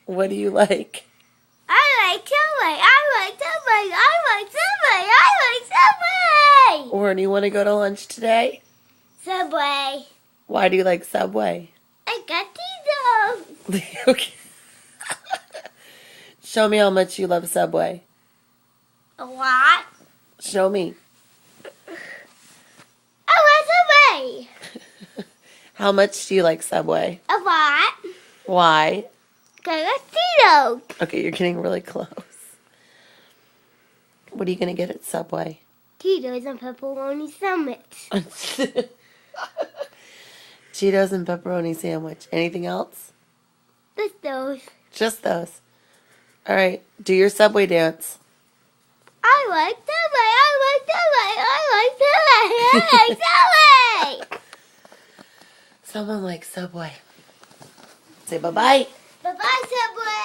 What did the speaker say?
What do you like? I like Subway. I like Subway. I like Subway. I like Subway. Or do you want to go to lunch today? Subway. Why do you like Subway? I got Cheetos. Okay. Show me how much you love Subway. A lot. Show me. I like Subway. How much do you like Subway? A lot. Why? I got Cheetos. Okay, you're getting really close. What are you going to get at Subway? Cheetos and pepperoni sandwich. Cheetos and pepperoni sandwich. Anything else? Just those. Just those. All right, do your Subway dance. I like Subway. I like Subway. I like Subway. I like Subway. Someone likes Subway. Say bye-bye. Bye-bye, Subway.